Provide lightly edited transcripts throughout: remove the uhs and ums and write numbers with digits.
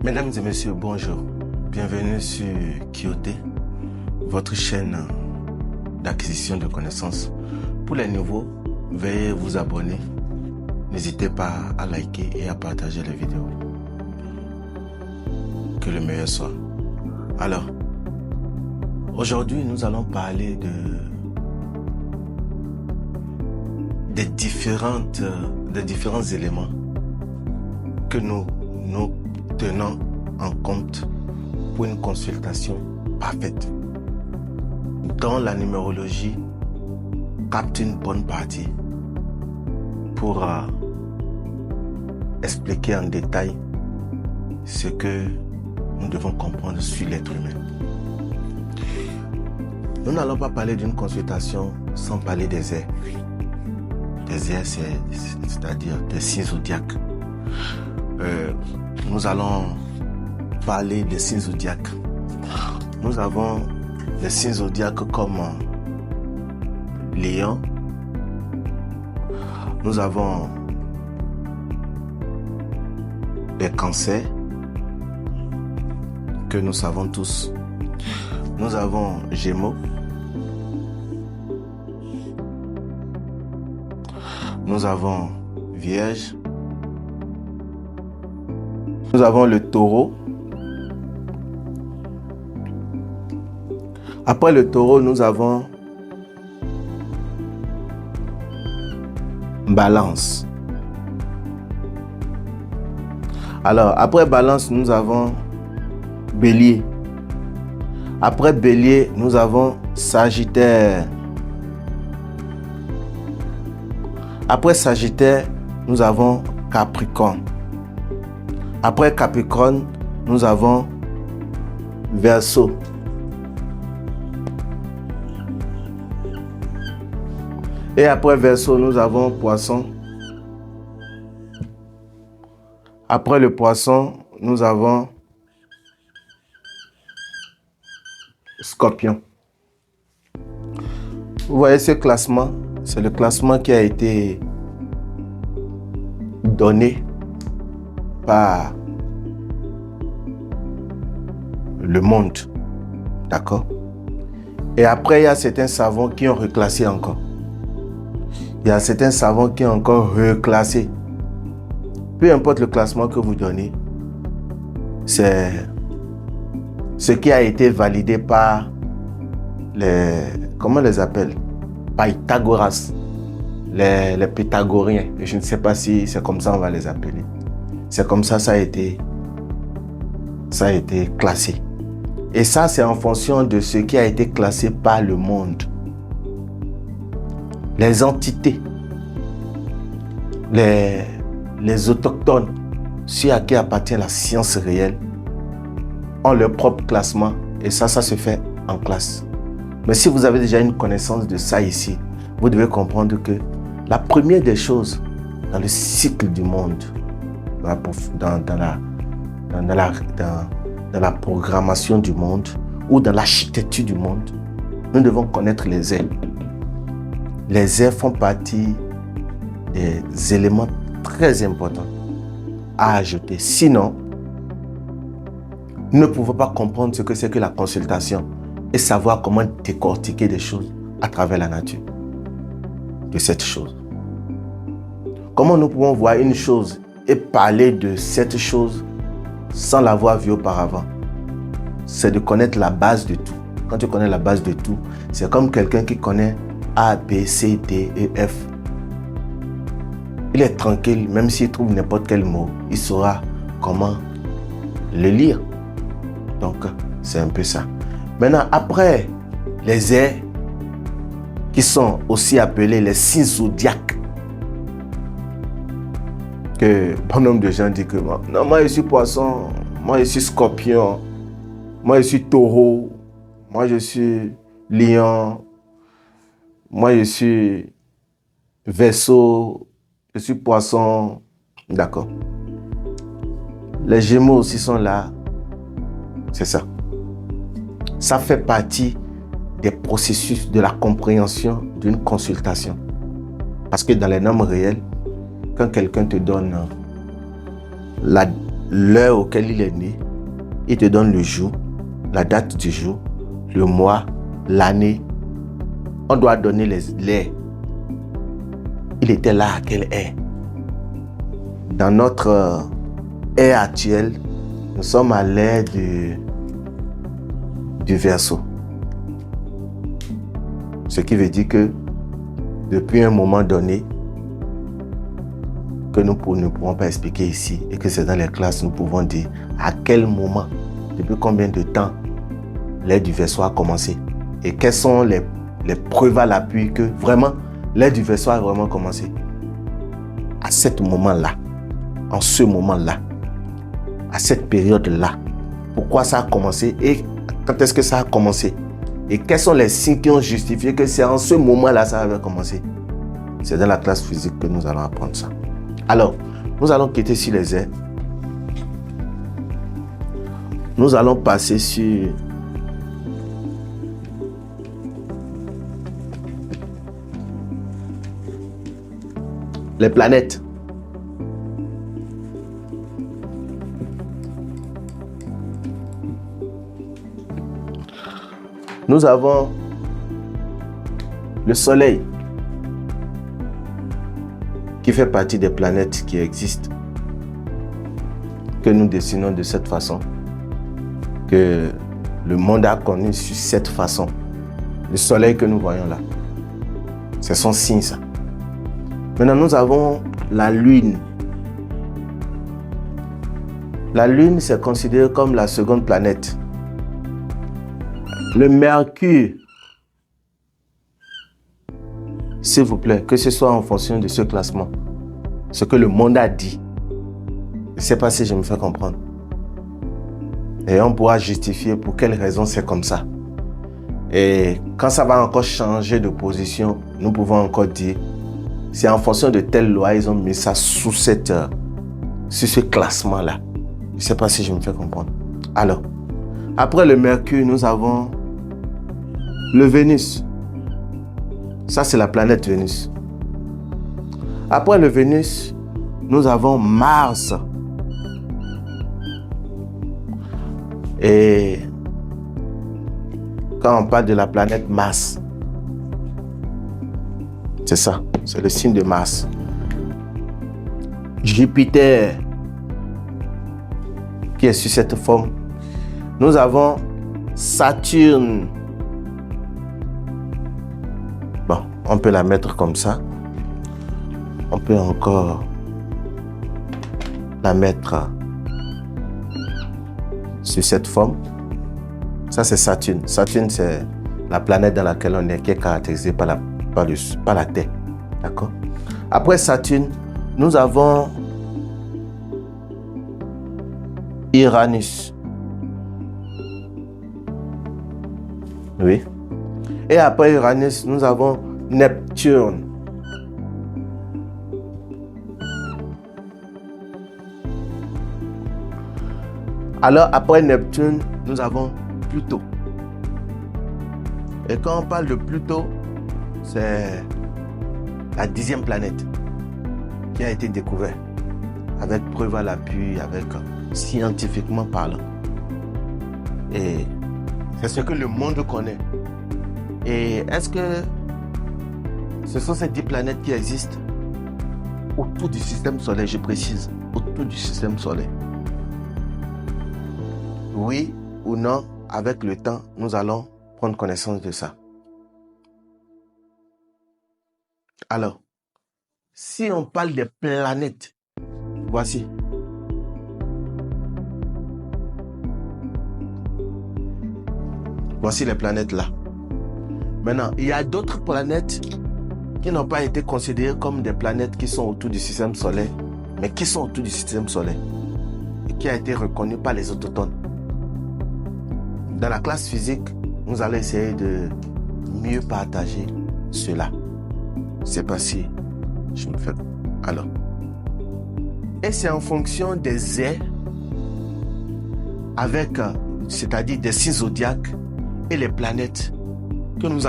Mesdames et messieurs, bonjour. Bienvenue sur Kyoté, votre chaîne d'acquisition de connaissances. Pour les nouveaux, veuillez vous abonner. N'hésitez pas à liker et à partager les vidéos. Que le meilleur soit. Alors, aujourd'hui, nous allons parler des différents éléments que nous tenons en compte pour une consultation parfaite, dont la numérologie capte une bonne partie pour expliquer en détail ce que nous devons comprendre sur l'être humain. Nous n'allons pas parler d'une consultation sans parler des airs. Des airs, c'est-à-dire des signes zodiaques. Nous allons parler des signes zodiaques. Nous avons les signes zodiaques comme Lion. Nous avons les cancers que nous savons tous. Nous avons Gémeaux. Nous avons Vierge. Nous avons le Taureau. Après le Taureau, nous avons Balance. Alors, après Balance, nous avons Bélier. Après Bélier, nous avons Sagittaire. Après Sagittaire, nous avons Capricorne. Après Capricorne, nous avons Verseau. Et après Verseau, nous avons Poisson. Après le Poisson, nous avons Scorpion. Vous voyez ce classement? C'est le classement qui a été donné par le monde. D'accord? Et après, il y a certains savants qui ont reclassé encore. Il y a certains savants qui ont encore reclassé. Peu importe le classement que vous donnez, c'est ce qui a été validé par comment on les appelle? Pythagoras, les Pythagoriens. Je ne sais pas si c'est comme ça on va les appeler. C'est comme ça, ça a été classé. Et ça, c'est en fonction de ce qui a été classé par le monde. Les entités, les autochtones, ceux à qui appartient la science réelle, ont leur propre classement. Et ça se fait en classe. Mais si vous avez déjà une connaissance de ça ici, vous devez comprendre que la première des choses dans le cycle du monde, dans la programmation du monde ou dans l'architecture du monde, nous devons connaître les airs. Les airs font partie des éléments très importants à ajouter. Sinon, nous ne pouvons pas comprendre ce que c'est que la consultation et savoir comment décortiquer des choses à travers la nature de cette chose. Comment nous pouvons voir une chose et parler de cette chose sans l'avoir vue auparavant? C'est de connaître la base de tout. Quand tu connais la base de tout, c'est comme quelqu'un qui connaît A, B, C, D et F. Il est tranquille, même s'il trouve n'importe quel mot, il saura comment le lire. Donc, c'est un peu ça. Maintenant, après les airs, qui sont aussi appelés les signes zodiaques, que bon nombre de gens disent que non, moi je suis Poisson, moi je suis Scorpion, moi je suis Taureau, moi je suis Lion, moi je suis Verseau, je suis Poisson. D'accord. Les Gémeaux aussi sont là. C'est ça. Ça fait partie des processus de la compréhension d'une consultation. Parce que dans les normes réelles, quand quelqu'un te donne l'heure auquel il est né, il te donne le jour, la date du jour, le mois, l'année. On doit donner l'heure. Il était là à quelle heure? Dans notre ère actuelle, nous sommes à l'ère du Verseau. Ce qui veut dire que depuis un moment donné, que nous ne pouvons pas expliquer ici et que c'est dans les classes, nous pouvons dire à quel moment, depuis combien de temps l'ère du Verseau a commencé et quelles sont les preuves à l'appui que vraiment l'ère du Verseau a vraiment commencé. À ce moment-là, en ce moment-là, à cette période-là, pourquoi ça a commencé et quand est-ce que ça a commencé et quels sont les signes qui ont justifié que c'est en ce moment-là ça avait commencé. C'est dans la classe physique que nous allons apprendre ça. Alors, nous allons quitter sur les airs. Nous allons passer sur les planètes. Nous avons le Soleil qui fait partie des planètes qui existent, que nous dessinons de cette façon, que le monde a connu sur cette façon. Le Soleil que nous voyons là, c'est son signe ça. Maintenant, nous avons la Lune. La Lune, c'est considéré comme la seconde planète. Le Mercure, s'il vous plaît, que ce soit en fonction de ce classement, ce que le monde a dit. Je ne sais pas si je me fais comprendre. Et on pourra justifier pour quelle raison c'est comme ça. Et quand ça va encore changer de position, nous pouvons encore dire c'est en fonction de telle loi, ils ont mis ça sur ce classement-là. Je ne sais pas si je me fais comprendre. Alors, après le Mercure, nous avons le Vénus. Ça, c'est la planète Vénus. Après le Vénus, nous avons Mars. Et quand on parle de la planète Mars, c'est ça, c'est le signe de Mars. Jupiter, qui est sur cette forme. Nous avons Saturne. Bon, on peut la mettre comme ça. On peut encore la mettre sur cette forme. Ça, c'est Saturne. Saturne, c'est la planète dans laquelle on est, qui est caractérisée par la Terre. D'accord? Après Saturne, nous avons Uranus. Oui. Et après Uranus, nous avons Neptune. Alors, après Neptune, nous avons Pluton. Et quand on parle de Pluton, c'est la 10e planète qui a été découverte avec preuve à l'appui, avec scientifiquement parlant. Et c'est ce que le monde connaît. Et est-ce que ce sont ces 10 planètes qui existent autour du système solaire, je précise, autour du système solaire? Oui ou non, avec le temps, nous allons prendre connaissance de ça. Alors, si on parle des planètes, voici. Voici les planètes là. Maintenant, il y a d'autres planètes qui n'ont pas été considérées comme des planètes qui sont autour du système solaire, mais qui sont autour du système solaire et qui a été reconnues par les autochtones. Dans la classe physique, nous allons essayer de mieux partager cela. C'est pas si je me fais. Alors. Et c'est en fonction des airs, avec, c'est-à-dire des signes zodiaques et les planètes, que nous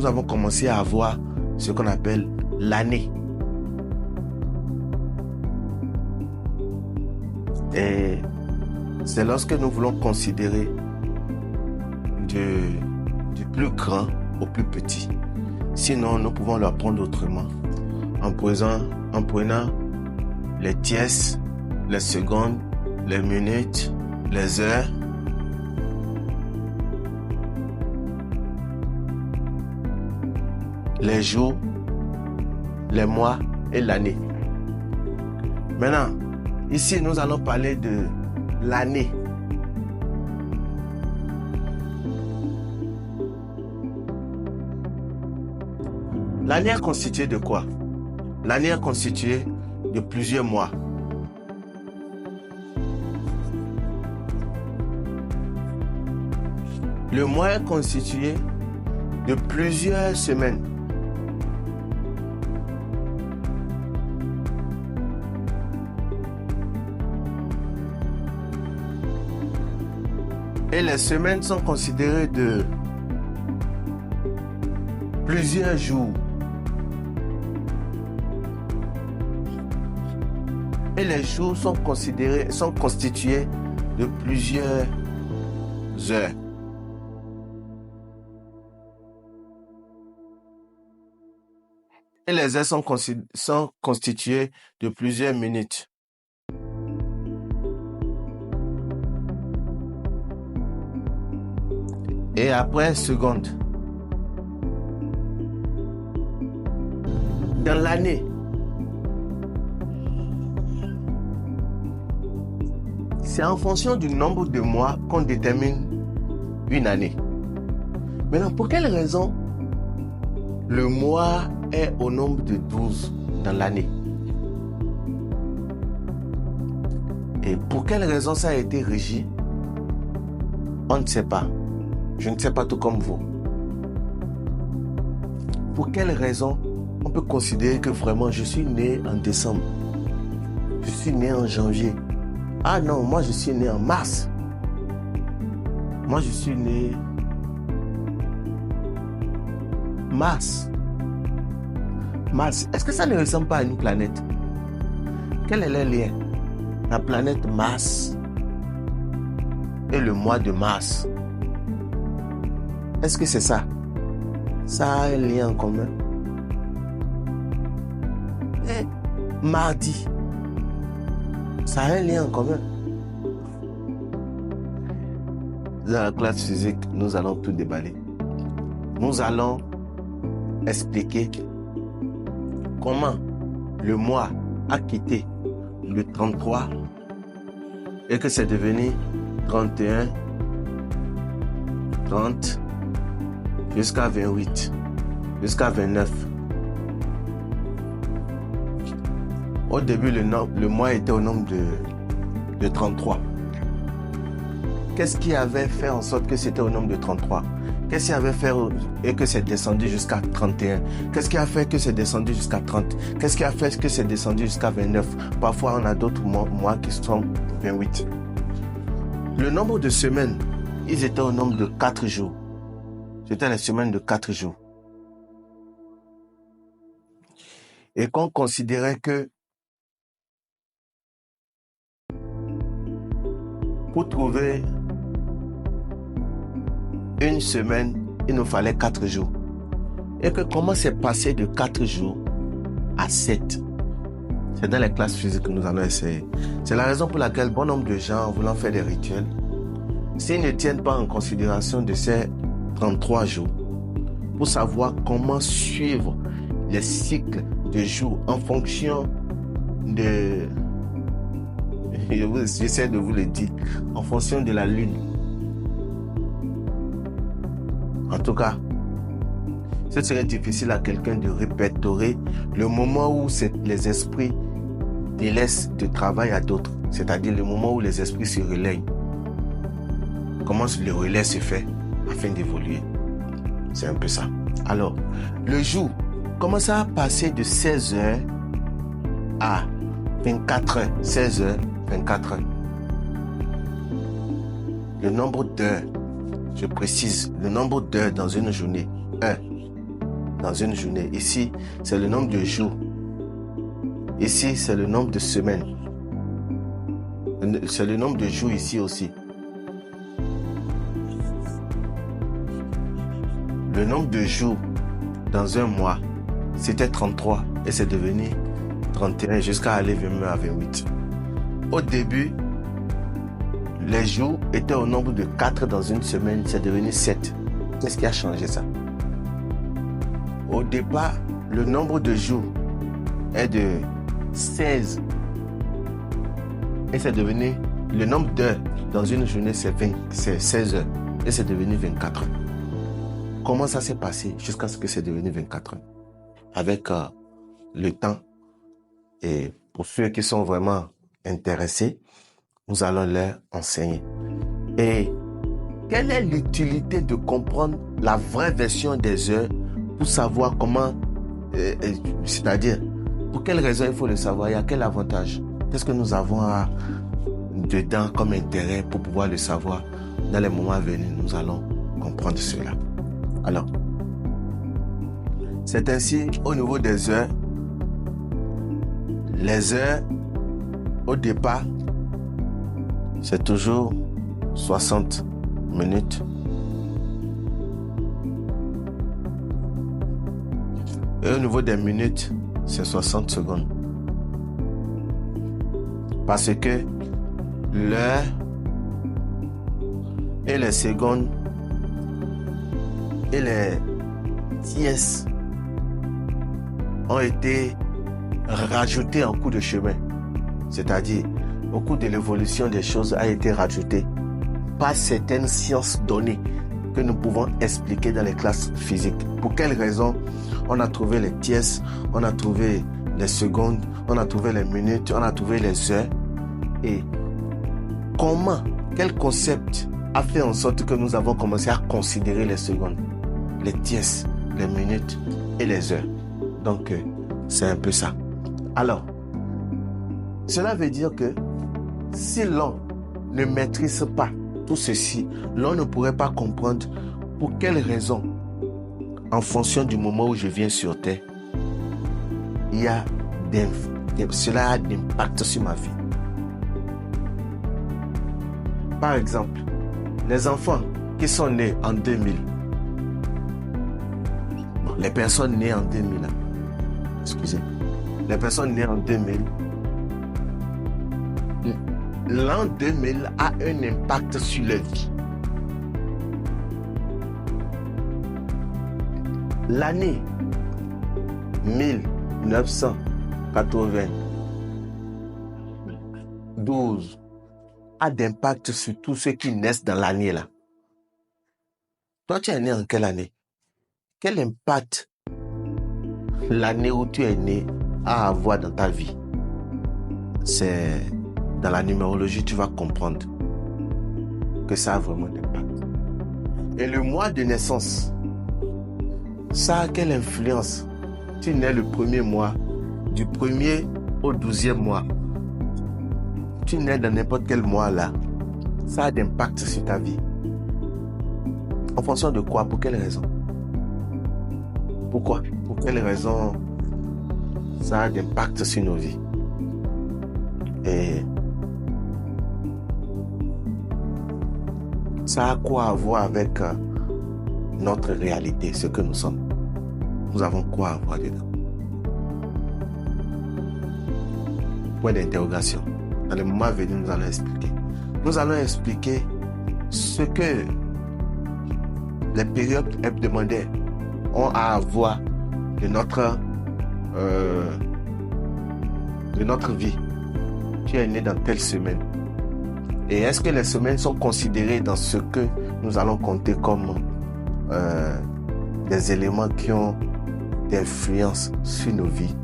avons commencé à avoir ce qu'on appelle l'année. Et c'est lorsque nous voulons considérer du plus grand au plus petit. Sinon, nous pouvons l'apprendre autrement. En prenant les tiers, les secondes, les minutes, les heures, les jours, les mois et l'année. Maintenant, ici, nous allons parler de l'année. L'année est constituée de quoi? L'année est constituée de plusieurs mois. Le mois est constitué de plusieurs semaines. Et les semaines sont considérées de plusieurs jours. Et les jours sont constitués de plusieurs heures. Et les heures sont constituées de plusieurs minutes. Et après, secondes. Dans l'année, c'est en fonction du nombre de mois qu'on détermine une année. Maintenant, pour quelle raison le mois est au nombre de 12 dans l'année? Et pour quelle raison ça a été régi? On ne sait pas. Je ne sais pas tout comme vous. Pour quelle raison on peut considérer que vraiment je suis né en décembre? Je suis né en janvier. Ah non, moi je suis né en mars. Moi je suis né Mars. Mars. Est-ce que ça ne ressemble pas à une planète? Quel est le lien? La planète Mars et le mois de mars. Est-ce que c'est ça? Ça a un lien en commun? Et mardi, ça a un lien en commun. Dans la classe physique, nous allons tout déballer. Nous allons expliquer comment le mois a quitté le 33 et que c'est devenu 31, 30, jusqu'à 28, jusqu'à 29. Au début, le mois était au nombre de 33. Qu'est-ce qui avait fait en sorte que c'était au nombre de 33? Qu'est-ce qui avait fait et que c'est descendu jusqu'à 31? Qu'est-ce qui a fait que c'est descendu jusqu'à 30? Qu'est-ce qui a fait que c'est descendu jusqu'à 29? Parfois, on a d'autres mois qui sont 28. Le nombre de semaines, ils étaient au nombre de 4 jours. C'était les semaines de 4 jours. Et qu'on considérait que pour trouver une semaine, il nous fallait 4 jours. Et que comment c'est passé de 4 jours à 7? C'est dans les classes physiques que nous allons essayer. C'est la raison pour laquelle bon nombre de gens, en voulant faire des rituels, s'ils ne tiennent pas en considération de ces 33 jours, pour savoir comment suivre les cycles de jours en fonction de... J'essaie de vous le dire, en fonction de la lune. En tout cas, ce serait difficile à quelqu'un de répertorier le moment où les esprits délaissent de travail à d'autres, c'est-à-dire le moment où les esprits se relayent. Comment le relais se fait afin d'évoluer? C'est un peu ça. Alors, le jour, comment ça a passé de 16 heures à 24 heures? 16 heures, 24 heures. Le nombre d'heures, je précise, le nombre d'heures dans une journée. 1. Dans une journée. Ici, c'est le nombre de jours. Ici, c'est le nombre de semaines. C'est le nombre de jours ici aussi. Le nombre de jours dans un mois, c'était 33 et c'est devenu 31 jusqu'à aller même à 28. Au début, les jours étaient au nombre de 4 dans une semaine, c'est devenu 7. Qu'est-ce qui a changé ça? Au départ, le nombre de jours est de 16 et c'est devenu, le nombre d'heures dans une journée c'est 16 heures et c'est devenu 24 heures. Comment ça s'est passé jusqu'à ce que c'est devenu 24 heures? Avec le temps, et pour ceux qui sont vraiment intéressés, nous allons leur enseigner. Et quelle est l'utilité de comprendre la vraie version des heures pour savoir comment, c'est-à-dire, pour quelle raison il faut le savoir, il y a quel avantage? Qu'est-ce que nous avons dedans comme intérêt pour pouvoir le savoir? Dans les moments à venir, nous allons comprendre cela. Alors, c'est ainsi au niveau des heures. Les heures, au départ, c'est toujours 60 minutes. Et au niveau des minutes, c'est 60 secondes. Parce que l'heure et les secondes et les tiers ont été rajoutés en cours de chemin. C'est-à-dire, au cours de l'évolution des choses a été rajouté par certaines sciences données que nous pouvons expliquer dans les classes physiques. Pour quelles raisons on a trouvé les tiers, on a trouvé les secondes, on a trouvé les minutes, on a trouvé les heures. Et comment, quel concept a fait en sorte que nous avons commencé à considérer les secondes, les tiers, les minutes et les heures. Donc, c'est un peu ça. Alors, cela veut dire que si l'on ne maîtrise pas tout ceci, l'on ne pourrait pas comprendre pour quelles raisons, en fonction du moment où je viens sur Terre, il y a cela a d'impact sur ma vie. Par exemple, les enfants qui sont nés en 2000, les personnes nées en 2000, les personnes nées en 2000, l'an 2000 a un impact sur leur vie. L'année 1992 a d'impact sur tous ceux qui naissent dans l'année là. Toi, tu es né en quelle année? Quel impact l'année où tu es né a à avoir dans ta vie? C'est dans la numérologie, tu vas comprendre que ça a vraiment d'impact. Et le mois de naissance, ça a quelle influence? Tu nais le premier mois, du 1er au 12e mois. Tu nais dans n'importe quel mois là, ça a d'impact sur ta vie. En fonction de quoi? Pour quelle raison? Pourquoi? Pour quelle raison ça a d'impact sur nos vies? Et ça a quoi à voir avec notre réalité, ce que nous sommes? Nous avons quoi à voir dedans? Point d'interrogation. Dans le moment venu, nous allons expliquer. Nous allons expliquer ce que les périodes hebdomadaires ont à avoir de notre vie. Tu es né dans telle semaine. Et est-ce que les semaines sont considérées dans ce que nous allons compter comme des éléments qui ont d'influence sur nos vies?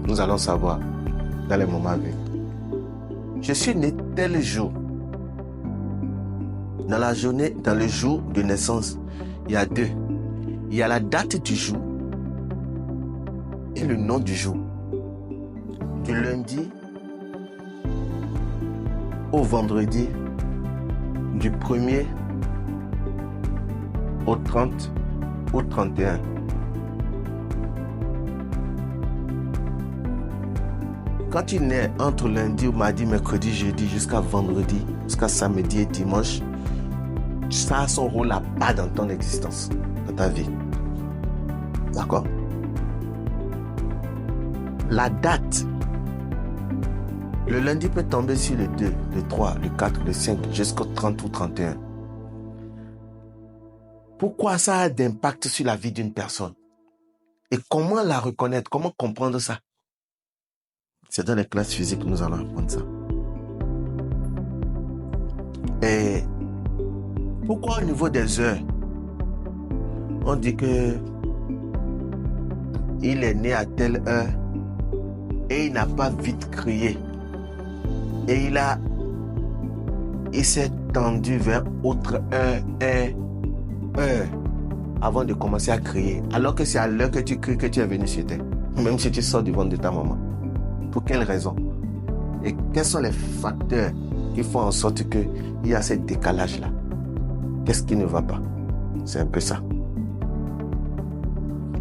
Nous allons savoir dans les moments à venir. Je suis né tel jour. Dans la journée, dans le jour de naissance, il y a deux. Il y a la date du jour et le nom du jour. Du lundi au vendredi, du 1er au 30 ou 31. Quand tu nais entre lundi ou mardi, mercredi, jeudi, jusqu'à vendredi, jusqu'à samedi et dimanche, ça a son rôle là-bas dans ton existence, dans ta vie. D'accord? La date. Le lundi peut tomber sur le 2, le 3, le 4, le 5, jusqu'au 30 ou 31. Pourquoi ça a d'impact sur la vie d'une personne? Et comment la reconnaître? Comment comprendre ça? C'est dans les classes physiques que nous allons apprendre ça. Et pourquoi au niveau des heures, on dit que il est né à telle heure et il n'a pas vite crié. Et il s'est tendu vers autre heure avant de commencer à crier. Alors que c'est à l'heure que tu cries que tu es venu sur terre. Même si tu sors du ventre de ta maman. Pour quelle raison? Et quels sont les facteurs qui font en sorte qu'il y a ce décalage-là? Qu'est-ce qui ne va pas? C'est un peu ça.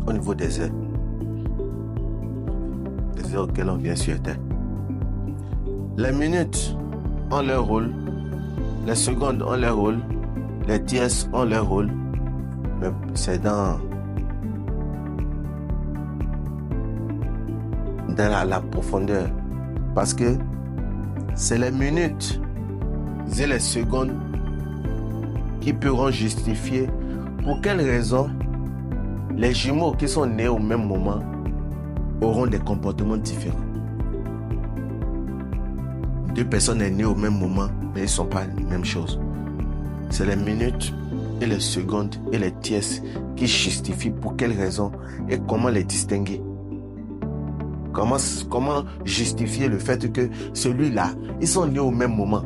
Au niveau des heures. Les heures auxquelles on vient sur terre. Les minutes ont leur rôle. Les secondes ont leur rôle. Les tierces ont leur rôle. Mais c'est dans la profondeur. Parce que c'est les minutes et les secondes qui pourront justifier pour quelle raison les jumeaux qui sont nés au même moment auront des comportements différents. Deux personnes sont nées au même moment, mais ils ne sont pas la même chose. C'est les minutes et les secondes et les tierces qui justifient pour quelle raison et comment les distinguer. Comment justifier le fait que celui-là, ils sont nés au même moment.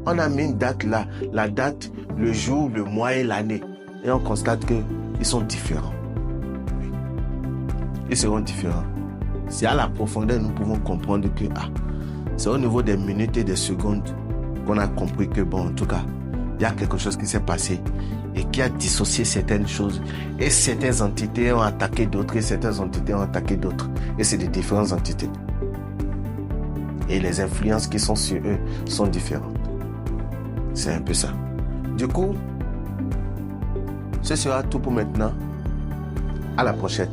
On a mis une date là, la date, le jour, le mois et l'année. Et on constate qu'ils sont différents. Ils seront différents. C'est à la profondeur nous pouvons comprendre que c'est au niveau des minutes et des secondes qu'on a compris que en tout cas, il y a quelque chose qui s'est passé et qui a dissocié certaines choses. Et certaines entités ont attaqué d'autres et certaines entités ont attaqué d'autres. Et c'est des différentes entités. Et les influences qui sont sur eux sont différentes. C'est un peu ça. Du coup, ce sera tout pour maintenant. À la prochaine.